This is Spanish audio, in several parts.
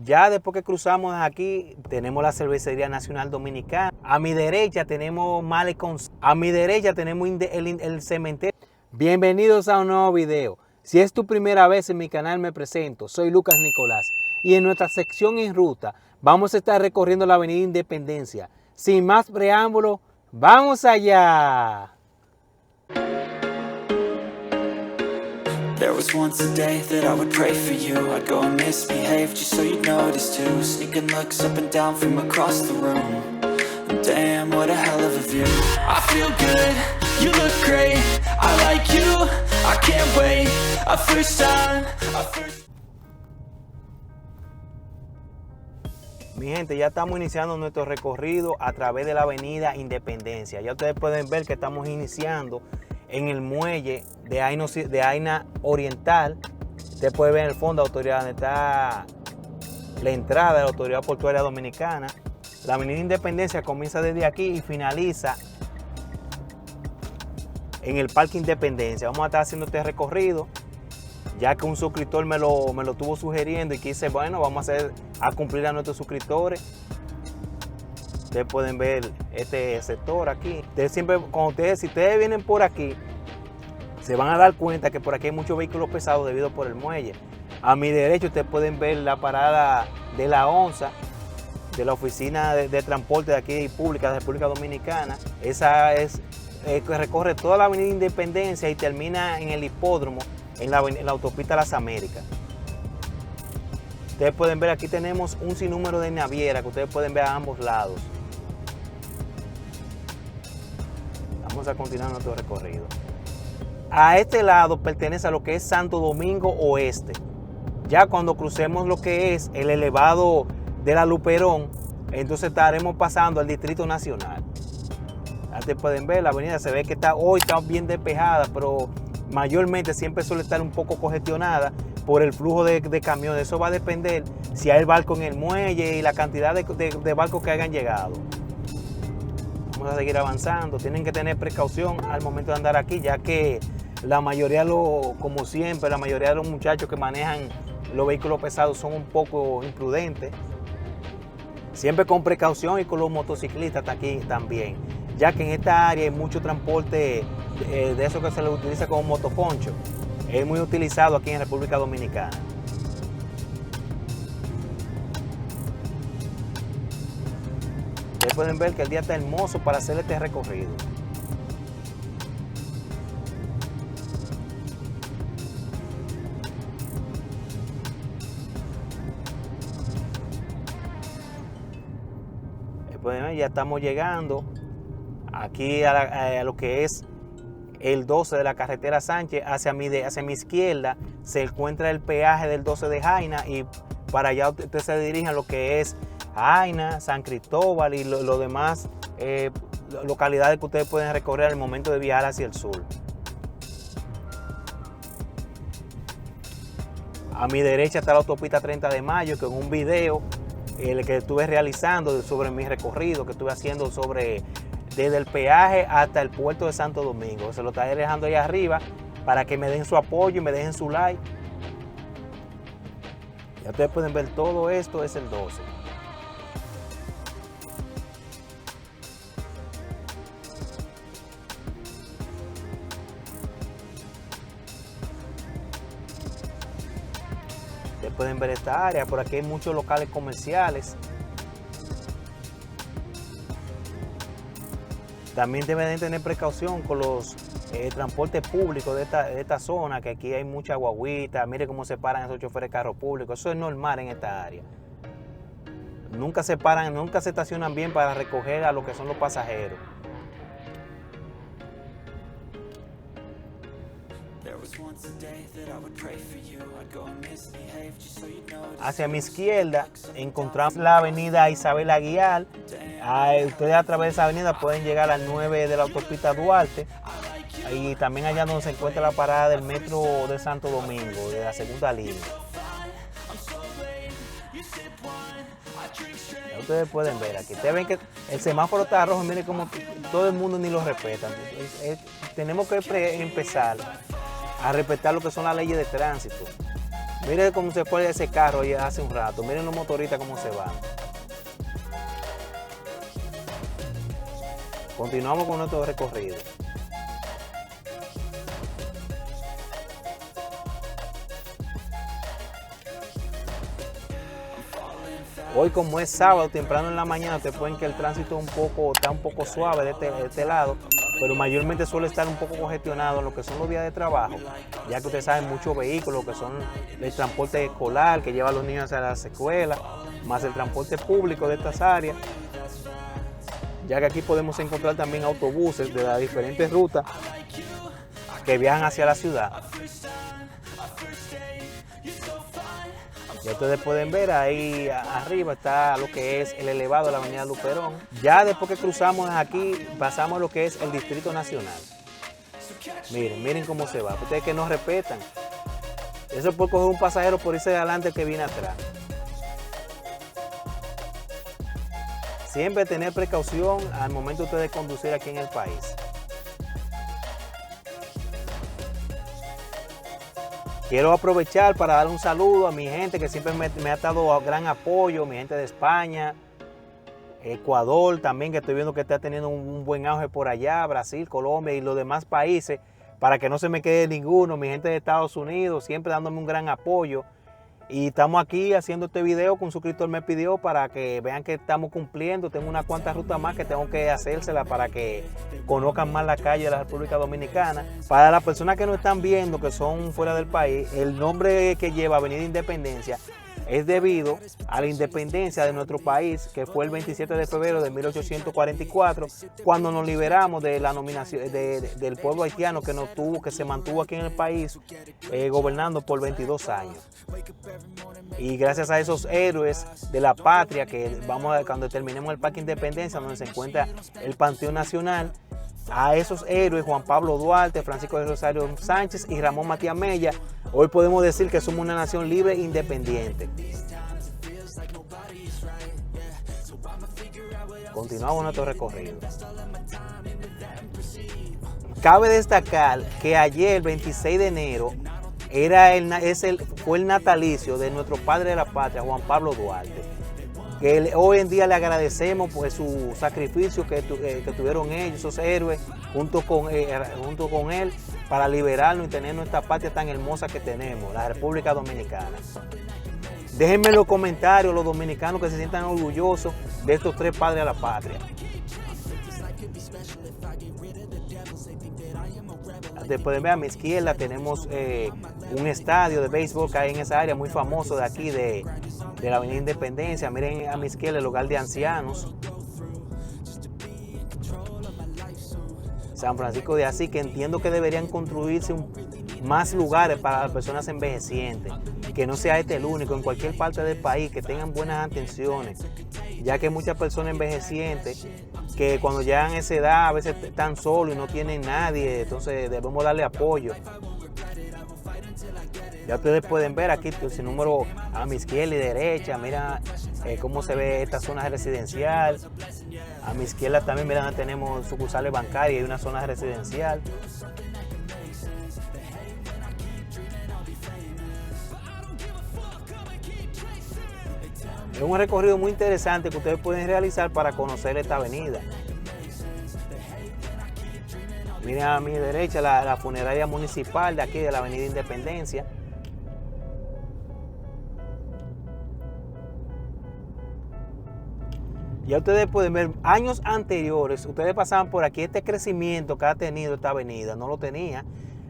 Ya después que cruzamos aquí, tenemos la Cervecería Nacional Dominicana. A mi derecha tenemos Malecón. A mi derecha tenemos el cementerio. Bienvenidos a un nuevo video. Si es tu primera vez en mi canal, me presento. Soy Lucas Nicolás. Y en nuestra sección En Ruta, vamos a estar recorriendo la Avenida Independencia. Sin más preámbulo, ¡vamos allá! There was once a day that I would pray for you. I'd go and misbehave just so you'd notice too. Sneaking looks up and down from across the room. Damn, what a hell of a view. I feel good, you look great. I like you, I can't wait. A first time, Mi gente, ya estamos iniciando nuestro recorrido a través de la Avenida Independencia. Ya ustedes pueden ver que estamos iniciando en el muelle de Aina Oriental. Usted puede ver en el fondo la autoridad donde está la entrada de la Autoridad Portuaria Dominicana. La Avenida Independencia comienza desde aquí y finaliza en el Parque Independencia. Vamos a estar haciendo este recorrido, ya que un suscriptor me lo estuvo sugiriendo y quise, bueno, vamos a cumplir a nuestros suscriptores. Ustedes pueden ver este sector aquí. Si ustedes vienen por aquí, se van a dar cuenta que por aquí hay muchos vehículos pesados debido por el muelle. A mi derecha ustedes pueden ver la parada de la ONSA, de la Oficina de Transporte de aquí pública de República Dominicana. Esa es que recorre toda la Avenida Independencia y termina en el hipódromo, en la autopista Las Américas. Ustedes pueden ver aquí tenemos un sinnúmero de navieras que ustedes pueden ver a ambos lados. Vamos a continuar nuestro recorrido. A este lado pertenece a lo que es Santo Domingo Oeste. Ya cuando crucemos lo que es el elevado de la Luperón, entonces estaremos pasando al Distrito Nacional. Ya ustedes pueden ver, la avenida se ve que hoy está bien despejada, pero mayormente siempre suele estar un poco congestionada por el flujo de camiones. Eso va a depender si hay barco en el muelle y la cantidad de barcos que hayan llegado. Vamos a seguir avanzando. Tienen que tener precaución al momento de andar aquí, ya que la mayoría, como siempre, la mayoría de los muchachos que manejan los vehículos pesados son un poco imprudentes. Siempre con precaución, y con los motociclistas aquí también, ya que en esta área hay mucho transporte de eso que se le utiliza como motoconcho. Es muy utilizado aquí en República Dominicana. Ustedes pueden ver que el día está hermoso para hacer este recorrido. Pueden ver, ya estamos llegando aquí a lo que es el 12 de la carretera Sánchez. Hacia mi izquierda se encuentra el peaje del 12 de Jaina, y para allá ustedes se dirigen a lo que es Jaina, San Cristóbal y lo demás localidades que ustedes pueden recorrer al momento de viajar hacia el sur. A mi derecha está la autopista 30 de Mayo, que en un video el que estuve realizando sobre mi recorrido que estuve haciendo desde el peaje hasta el puerto de Santo Domingo. Se lo estaré dejando ahí arriba para que me den su apoyo y me dejen su like. Ya ustedes pueden ver, todo esto es el 12. Ustedes pueden ver esta área. Por aquí hay muchos locales comerciales. También deben tener precaución con los transportes públicos de esta zona, que aquí hay mucha guaguita. Mire cómo se paran esos choferes de carros públicos. Eso es normal en esta área. Nunca se estacionan bien para recoger a lo que son los pasajeros. Hacia mi izquierda encontramos la avenida Isabel Aguiar. Ustedes a través de esa avenida pueden llegar al 9 de la autopista Duarte. Y también allá donde se encuentra la parada del metro de Santo Domingo, de la segunda línea. Ya ustedes pueden ver aquí. Ustedes ven que el semáforo está rojo. Miren cómo todo el mundo ni lo respeta. Tenemos que empezar a respetar lo que son las leyes de tránsito. Miren cómo se fue ese carro ya hace un rato. Miren los motoristas cómo se van. Continuamos con nuestro recorrido. Hoy, como es sábado, temprano en la mañana, ustedes pueden que el tránsito está un poco suave de este lado, pero mayormente suele estar un poco congestionado en lo que son los días de trabajo, ya que ustedes saben muchos vehículos que son el transporte escolar que lleva a los niños hacia las escuelas, más el transporte público de estas áreas, ya que aquí podemos encontrar también autobuses de las diferentes rutas que viajan hacia la ciudad. Ya ustedes pueden ver ahí arriba está lo que es el elevado de la avenida Luperón. Ya después que cruzamos aquí, pasamos a lo que es el Distrito Nacional. Miren cómo se va. Ustedes que no respetan. Eso es por coger un pasajero por irse adelante que viene atrás. Siempre tener precaución al momento de ustedes conducir aquí en el país. Quiero aprovechar para dar un saludo a mi gente que siempre me ha dado gran apoyo, mi gente de España, Ecuador también, que estoy viendo que está teniendo un buen auge por allá, Brasil, Colombia y los demás países, para que no se me quede ninguno, mi gente de Estados Unidos, siempre dándome un gran apoyo. Y estamos aquí haciendo este video que un suscriptor me pidió para que vean que estamos cumpliendo. Tengo unas cuantas rutas más que tengo que hacérselas para que conozcan más la calle de la República Dominicana. Para las personas que nos están viendo, que son fuera del país, el nombre que lleva Avenida Independencia es debido a la independencia de nuestro país, que fue el 27 de febrero de 1844, cuando nos liberamos de la dominación del pueblo haitiano que se mantuvo aquí en el país, gobernando por 22 años. Y gracias a esos héroes de la patria, que cuando terminemos el Parque Independencia, donde se encuentra el Panteón Nacional, a esos héroes, Juan Pablo Duarte, Francisco de Rosario Sánchez y Ramón Matías Mella, hoy podemos decir que somos una nación libre e independiente. Continuamos nuestro recorrido. Cabe destacar que ayer, 26 de enero, fue el natalicio de nuestro padre de la patria, Juan Pablo Duarte, que hoy en día le agradecemos por su sacrificio que tuvieron ellos, esos héroes, junto con él, para liberarnos y tener nuestra patria tan hermosa que tenemos, la República Dominicana. Déjenme en los comentarios los dominicanos que se sientan orgullosos de estos tres padres de la patria. Después de ver a mi izquierda tenemos un estadio de béisbol que hay en esa área muy famoso de aquí de la Avenida Independencia. Miren a mi izquierda el hogar de ancianos San Francisco de Asís, que entiendo que deberían construirse más lugares para las personas envejecientes, que no sea este el único, en cualquier parte del país, que tengan buenas atenciones, ya que hay muchas personas envejecientes que cuando llegan a esa edad a veces están solos y no tienen nadie, entonces debemos darle apoyo. Ya ustedes pueden ver aquí sin número a mi izquierda y derecha, mira cómo se ve esta zona residencial. A mi izquierda también, mira, tenemos sucursales bancarias y una zona residencial. Es un recorrido muy interesante que ustedes pueden realizar para conocer esta avenida. Miren a mi derecha la funeraria municipal de aquí de la Avenida Independencia. Ya ustedes pueden ver, años anteriores, ustedes pasaban por aquí, este crecimiento que ha tenido esta avenida, no lo tenía.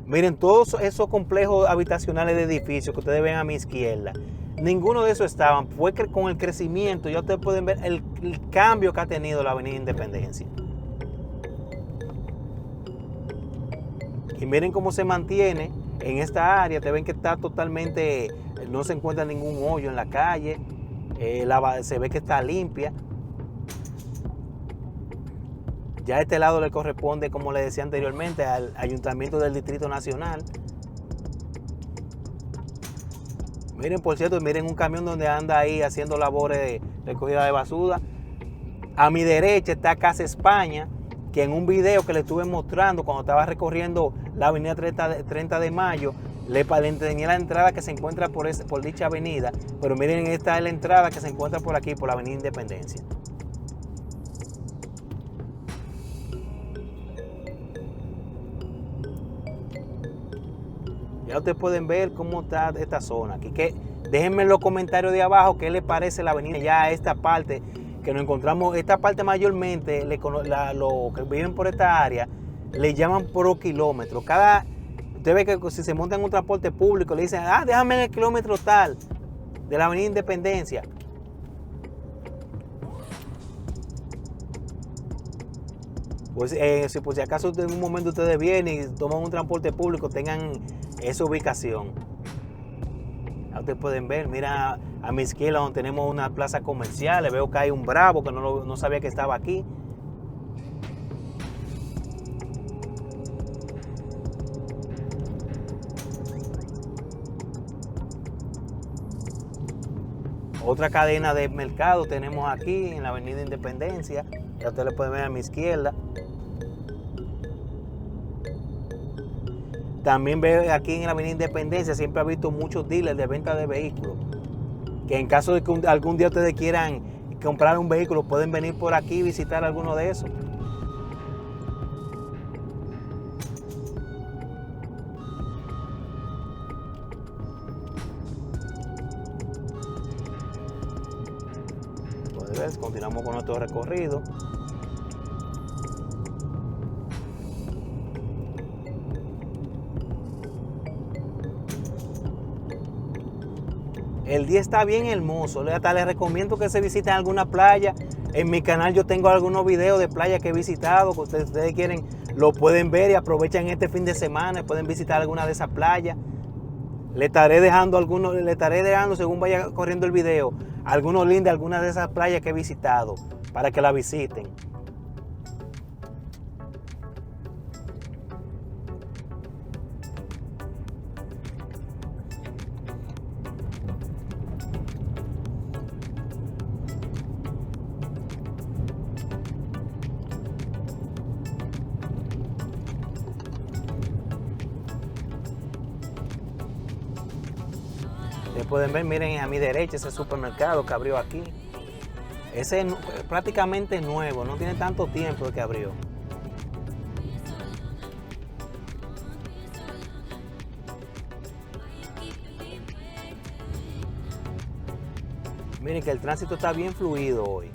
Miren todos esos complejos habitacionales de edificios que ustedes ven a mi izquierda. Ninguno de esos estaban. Fue que con el crecimiento, ya ustedes pueden ver el cambio que ha tenido la Avenida Independencia. Y miren cómo se mantiene en esta área. Te ven que está totalmente, no se encuentra ningún hoyo en la calle. Se ve que está limpia. Ya a este lado le corresponde, como les decía anteriormente, al Ayuntamiento del Distrito Nacional. Miren, por cierto, miren un camión donde anda ahí haciendo labores de recogida de basura. A mi derecha está Casa España, que en un video que le estuve mostrando cuando estaba recorriendo la avenida 30 de Mayo, Le enseñé la entrada que se encuentra por dicha avenida, pero miren, esta es la entrada que se encuentra por aquí, por la avenida Independencia. Ya ustedes pueden ver cómo está esta zona aquí. Déjenme en los comentarios de abajo qué les parece la avenida, ya esta parte que nos encontramos. Esta parte mayormente, los que viven por esta área, le llaman por kilómetro. Usted ve que si se monta en un transporte público, le dicen, déjame en el kilómetro tal de la avenida Independencia. Pues si por si acaso en un momento ustedes vienen y toman un transporte público, tengan esa ubicación. Ya ustedes pueden ver, mira a mi izquierda donde tenemos una plaza comercial, le veo que hay un Bravo que no sabía que estaba aquí. Otra cadena de mercado tenemos aquí en la avenida Independencia. Ya ustedes le pueden ver a mi izquierda. También veo aquí en la avenida Independencia, siempre he visto muchos dealers de venta de vehículos. Que en caso de que algún día ustedes quieran comprar un vehículo, pueden venir por aquí y visitar alguno de esos. Continuamos con nuestro recorrido. El día está bien hermoso. Hasta les recomiendo que se visiten alguna playa. En mi canal yo tengo algunos videos de playas que he visitado. Que ustedes quieren, lo pueden ver y aprovechan este fin de semana. Pueden visitar alguna de esas playas. Le estaré dejando según vaya corriendo el video, algunos links de algunas de esas playas que he visitado para que la visiten. Ustedes pueden ver, miren a mi derecha ese supermercado que abrió aquí. Ese es prácticamente nuevo, no tiene tanto tiempo que abrió. Miren que el tránsito está bien fluido hoy.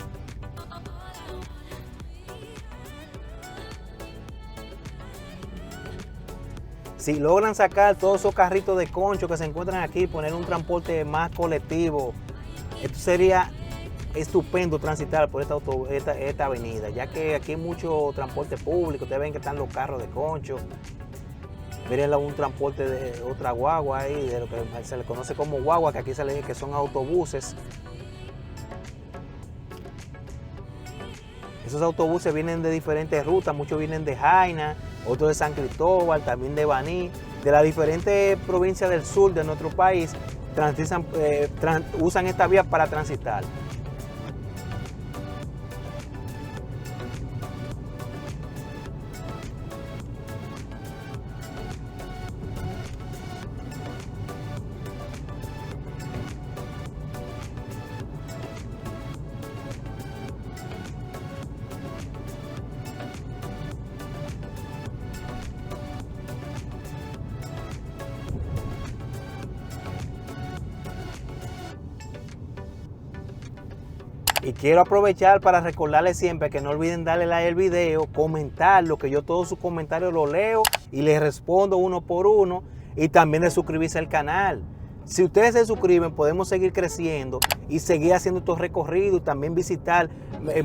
Si logran sacar todos esos carritos de concho que se encuentran aquí, poner un transporte más colectivo, esto sería estupendo transitar por esta avenida, ya que aquí hay mucho transporte público. Ustedes ven que están los carros de concho. Miren un transporte de otra guagua ahí, de lo que se le conoce como guagua, que aquí se le dice que son autobuses. Esos autobuses vienen de diferentes rutas, muchos vienen de Jaina, otros de San Cristóbal, también de Baní, de las diferentes provincias del sur de nuestro país, usan esta vía para transitar. Y quiero aprovechar para recordarles siempre que no olviden darle like al video, comentarlo, que yo todos sus comentarios los leo y les respondo uno por uno, y también de suscribirse al canal. Si ustedes se suscriben, podemos seguir creciendo y seguir haciendo estos recorridos y también visitar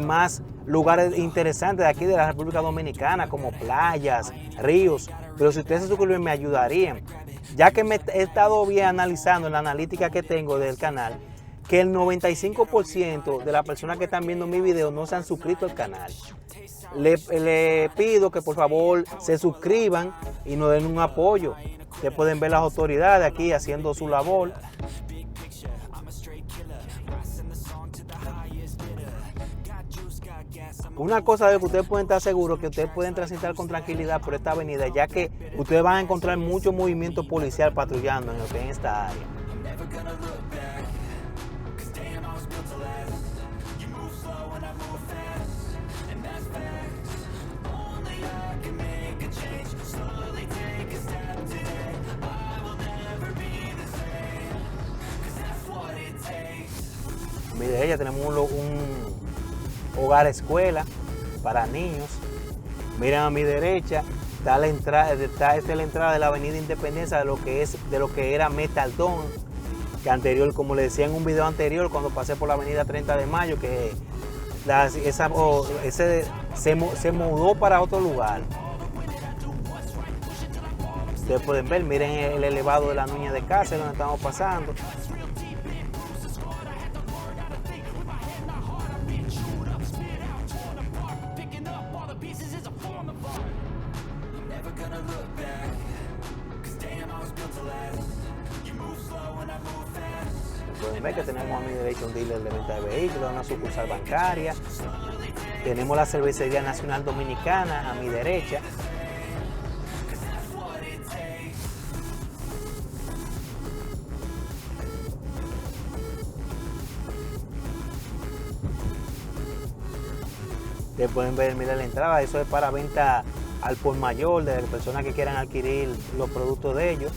más lugares interesantes de aquí de la República Dominicana, como playas, ríos. Pero si ustedes se suscriben, me ayudarían, ya que he estado bien analizando en la analítica que tengo del canal, que el 95% de las personas que están viendo mi video no se han suscrito al canal. Le pido que por favor se suscriban y nos den un apoyo. Ustedes pueden ver las autoridades aquí haciendo su labor. Una cosa de que ustedes pueden estar seguros que ustedes pueden transitar con tranquilidad por esta avenida, ya que ustedes van a encontrar mucho movimiento policial patrullando en lo que es esta área. A mi derecha tenemos un hogar escuela para niños. Miren a mi derecha está la entrada, esta es la entrada de la Avenida Independencia de lo que era Metaldón, que anterior, como les decía en un video anterior, cuando pasé por la Avenida 30 de Mayo, que se mudó para otro lugar. Ustedes pueden ver, miren el elevado de la Nuña de Cáceres donde estamos pasando. Pueden ver que tenemos a mi derecha un dealer de venta de vehículos, una sucursal bancaria. Tenemos la Cervecería Nacional Dominicana a mi derecha. Ustedes pueden ver, mira la entrada, eso es para venta al por mayor, de las personas que quieran adquirir los productos de ellos.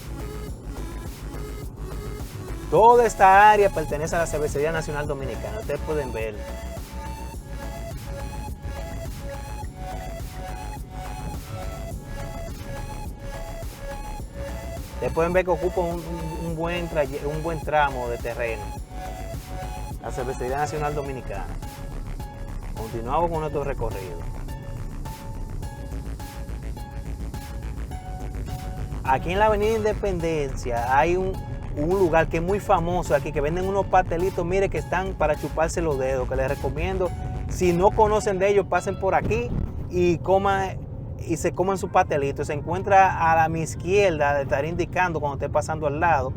Toda esta área pertenece a la Cervecería Nacional Dominicana, ustedes pueden ver. Ustedes pueden ver que ocupa un buen tramo de terreno. La Cervecería Nacional Dominicana. Continuamos con nuestro recorrido. Aquí en la Avenida Independencia hay un lugar que es muy famoso aquí, que venden unos pastelitos, mire, que están para chuparse los dedos, que les recomiendo. Si no conocen de ellos, pasen por aquí y se coman su pastelito. Se encuentra a mi izquierda, le estaré indicando cuando esté pasando al lado.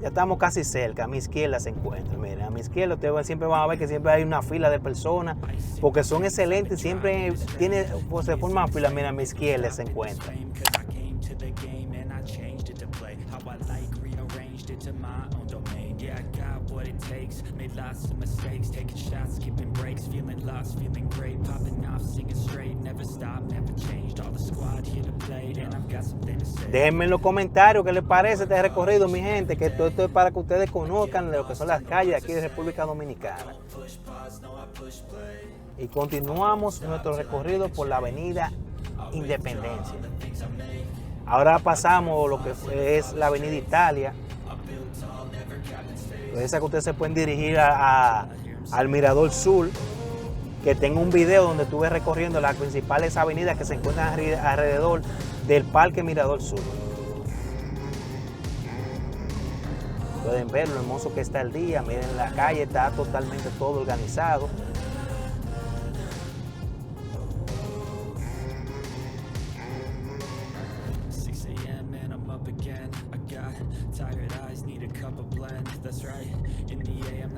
Ya estamos casi cerca, a mi izquierda se encuentra. Miren, a mi izquierda ustedes siempre van a ver que siempre hay una fila de personas, porque son excelentes, siempre se forman filas. Mira, a mi izquierda se encuentra. Déjenme en los comentarios qué les parece este recorrido, mi gente, que esto es para que ustedes conozcan de lo que son las calles aquí de República Dominicana. Y continuamos nuestro recorrido por la Avenida Independencia. Ahora pasamos lo que es la Avenida Italia. Esa que ustedes se pueden dirigir al Mirador Sur, que tengo un video donde estuve recorriendo las principales avenidas que se encuentran alrededor del Parque Mirador Sur. Pueden ver lo hermoso que está el día. Miren, la calle está totalmente todo organizado.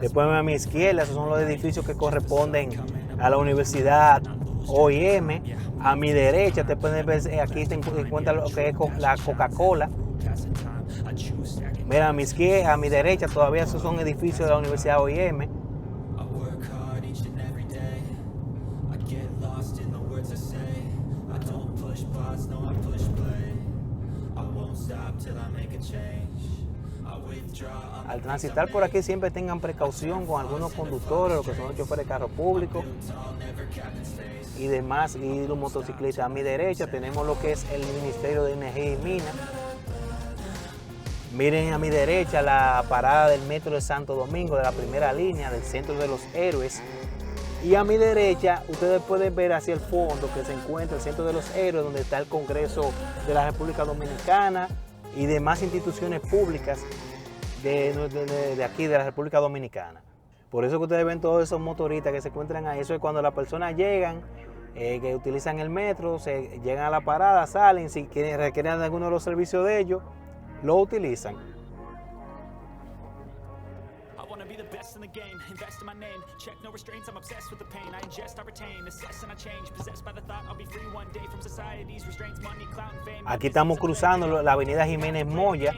Después a mi izquierda, esos son los edificios que corresponden a la Universidad OIM. A mi derecha, te pueden ver, aquí te encuentras lo que es la Coca-Cola. Mira, a mi izquierda, a mi derecha, todavía esos son edificios de la Universidad OIM. Al transitar por aquí siempre tengan precaución con algunos conductores, los que son los choferes de carro público y demás, y los motociclistas. A mi derecha tenemos lo que es el Ministerio de Energía y Minas. Miren a mi derecha la parada del Metro de Santo Domingo, de la primera línea del Centro de los Héroes. Y a mi derecha ustedes pueden ver hacia el fondo que se encuentra el Centro de los Héroes, donde está el Congreso de la República Dominicana y demás instituciones públicas de aquí, de la República Dominicana. Por eso que ustedes ven todos esos motoristas que se encuentran ahí. Eso es cuando las personas llegan, que utilizan el metro, llegan a la parada, salen, si requieren alguno de los servicios de ellos, lo utilizan. in the game, invest in my name, check no restraints, I'm obsessed with the pain, I ingest, I retain, assess and I change, possessed by the thought I'll be free one day from society's restraints, money, clout and fame. Aquí estamos cruzando la avenida Jiménez Moya.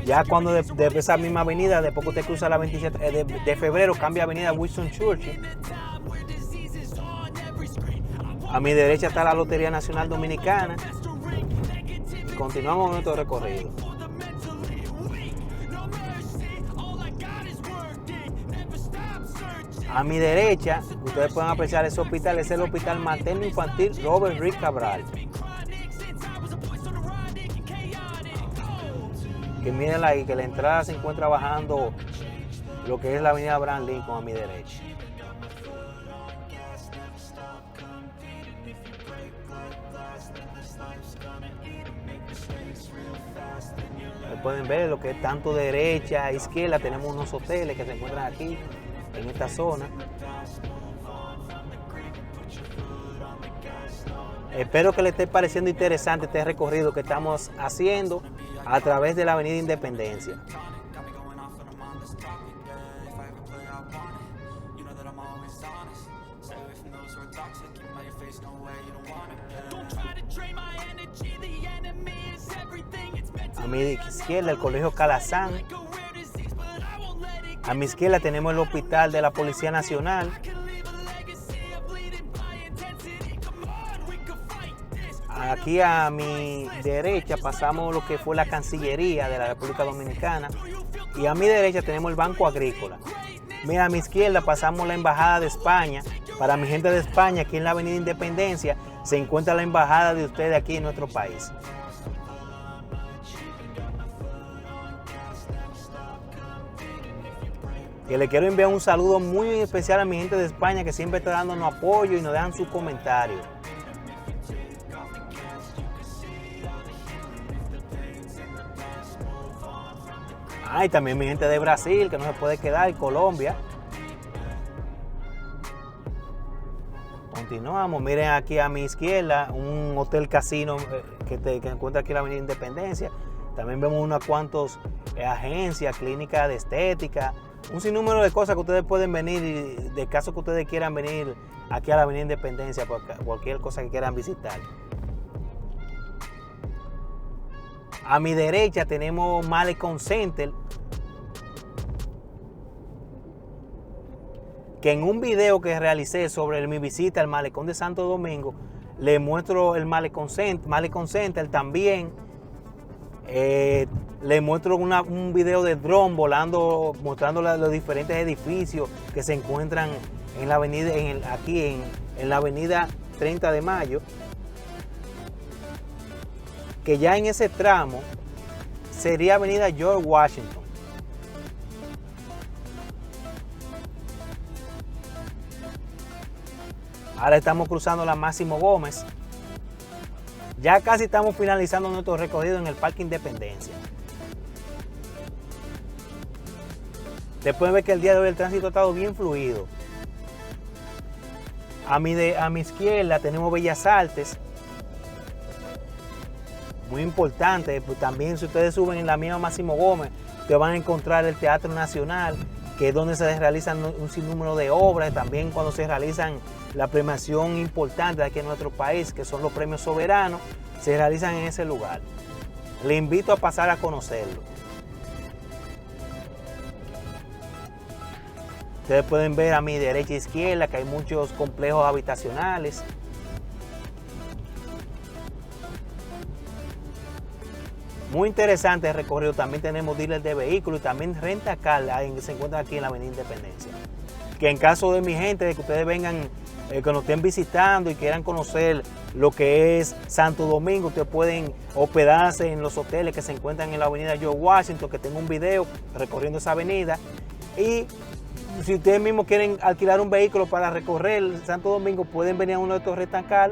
Ya cuando de esa misma avenida, después que usted cruza la 27 de febrero, cambia avenida Winston Churchill. A mi derecha está la Lotería Nacional Dominicana. Y continuamos nuestro recorrido. A mi derecha, ustedes pueden apreciar ese hospital, es el Hospital Materno Infantil Robert Reed Cabral. Que mírenla ahí, que la entrada se encuentra bajando lo que es la avenida Abraham Lincoln a mi derecha. Pueden ver lo que es tanto derecha, izquierda, tenemos unos hoteles que se encuentran aquí, en esta zona. Espero que les esté pareciendo interesante este recorrido que estamos haciendo a través de la Avenida Independencia. A mi izquierda el Colegio Calazán. A mi izquierda tenemos el Hospital de la Policía Nacional. Aquí a mi derecha pasamos lo que fue la Cancillería de la República Dominicana. Y a mi derecha tenemos el Banco Agrícola. Mira, a mi izquierda pasamos la Embajada de España. Para mi gente de España, aquí en la Avenida Independencia, se encuentra la embajada de ustedes aquí en nuestro país. Y le quiero enviar un saludo muy especial a mi gente de España que siempre está dándonos apoyo y nos dejan sus comentarios. Y también mi gente de Brasil que no se puede quedar, y Colombia. Continuamos, miren aquí a mi izquierda un hotel casino que encuentra aquí en la Avenida Independencia. También vemos unas cuantas agencias, clínicas de estética, un sinnúmero de cosas que ustedes pueden venir y de caso que ustedes quieran venir aquí a la Avenida Independencia, por cualquier cosa que quieran visitar. A mi derecha tenemos Malecón Center, que en un video que realicé sobre mi visita al Malecón de Santo Domingo, les muestro el Malecón Center también. Les muestro un video de dron volando, mostrando los diferentes edificios que se encuentran en la avenida, aquí en la avenida 30 de Mayo. Que ya en ese tramo sería avenida George Washington. Ahora estamos cruzando la Máximo Gómez. Ya casi estamos finalizando nuestro recorrido en el Parque Independencia. Ustedes pueden ver que el día de hoy el tránsito ha estado bien fluido. A mi izquierda tenemos Bellas Artes. Muy importante, pues también si ustedes suben en la misma Máximo Gómez, ustedes van a encontrar el Teatro Nacional, que es donde se realizan un sinnúmero de obras, también cuando se realizan la premiación importante de aquí en nuestro país, que son los premios soberanos, se realizan en ese lugar. Le invito a pasar a conocerlo. Ustedes pueden ver a mi derecha e izquierda que hay muchos complejos habitacionales. Muy interesante el recorrido. También tenemos dealers de vehículos y también renta-car que se encuentra aquí en la Avenida Independencia. Que en caso de mi gente, de que ustedes vengan, que nos estén visitando y quieran conocer lo que es Santo Domingo, ustedes pueden hospedarse en los hoteles que se encuentran en la Avenida George Washington, que tengo un video recorriendo esa avenida. Y si ustedes mismos quieren alquilar un vehículo para recorrer Santo Domingo, pueden venir a uno de estos renta-car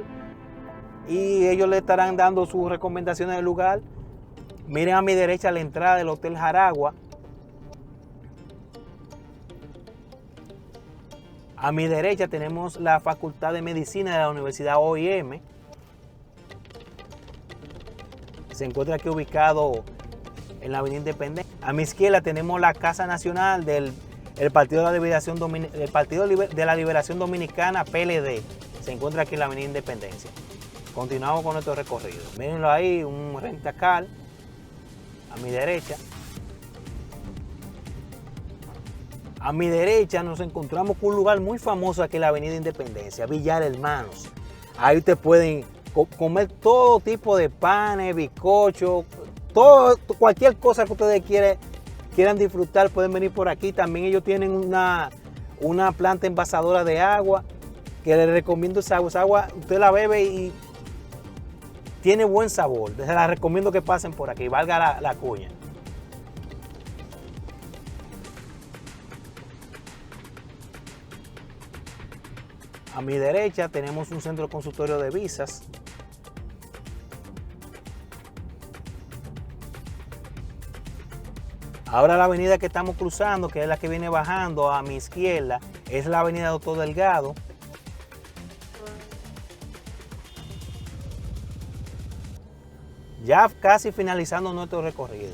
y ellos le estarán dando sus recomendaciones del lugar. Miren a mi derecha la entrada del Hotel Jaragua. A mi derecha tenemos la Facultad de Medicina de la Universidad OIM. Se encuentra aquí ubicado en la Avenida Independencia. A mi izquierda tenemos la Casa Nacional del el Partido de la Liberación, de la Liberación Dominicana, PLD. Se encuentra aquí en la Avenida Independencia. Continuamos con nuestro recorrido. Mírenlo ahí, un rentacar a mi derecha. A mi derecha nos encontramos con un lugar muy famoso aquí en la Avenida Independencia, Villar Hermanos. Ahí ustedes pueden comer todo tipo de panes, bizcochos, cualquier cosa que ustedes quieran disfrutar, pueden venir por aquí. También ellos tienen una planta envasadora de agua, que les recomiendo esa agua. Esa agua usted la bebe y tiene buen sabor. Les la recomiendo que pasen por aquí, valga la cuña. A mi derecha tenemos un centro consultorio de visas. Ahora la avenida que estamos cruzando, que es la que viene bajando a mi izquierda, es la avenida Doctor Delgado. Ya casi finalizando nuestro recorrido.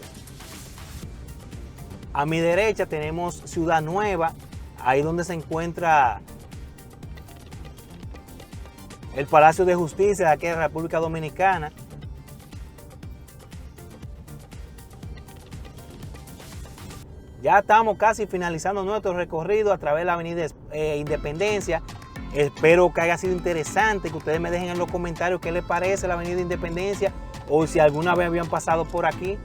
A mi derecha tenemos Ciudad Nueva, ahí donde se encuentra el Palacio de Justicia de aquí de la República Dominicana. Ya estamos casi finalizando nuestro recorrido a través de la Avenida Independencia. Espero que haya sido interesante, que ustedes me dejen en los comentarios qué les parece la Avenida Independencia o si alguna vez habían pasado por aquí.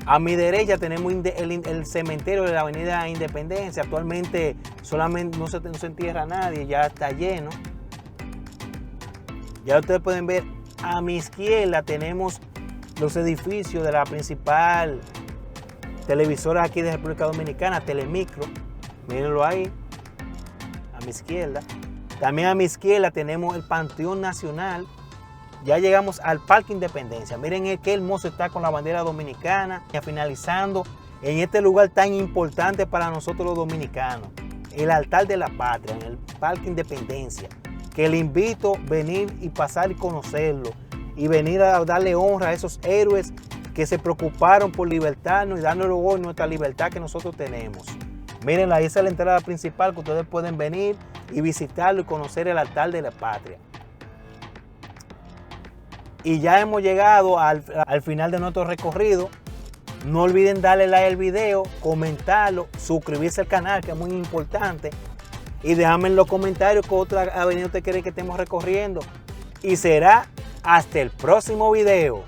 A mi derecha tenemos el cementerio de la Avenida Independencia. Actualmente solamente no se entierra nadie, ya está lleno. Ya ustedes pueden ver, a mi izquierda tenemos los edificios de la principal televisora aquí de República Dominicana, Telemicro. Mírenlo ahí, a mi izquierda. También a mi izquierda tenemos el Panteón Nacional. Ya llegamos al Parque Independencia. Miren qué hermoso está con la bandera dominicana. Ya finalizando en este lugar tan importante para nosotros los dominicanos, el altar de la patria, en el Parque Independencia, que le invito a venir y pasar y conocerlo, y venir a darle honra a esos héroes que se preocuparon por libertarnos y darnos hoy nuestra libertad que nosotros tenemos. Miren, ahí esa es la entrada principal, que ustedes pueden venir y visitarlo y conocer el altar de la patria. Y ya hemos llegado al final de nuestro recorrido. No olviden darle like al video, comentarlo, suscribirse al canal, que es muy importante. Y déjame en los comentarios qué otra avenida usted quiere que estemos recorriendo. Y será hasta el próximo video.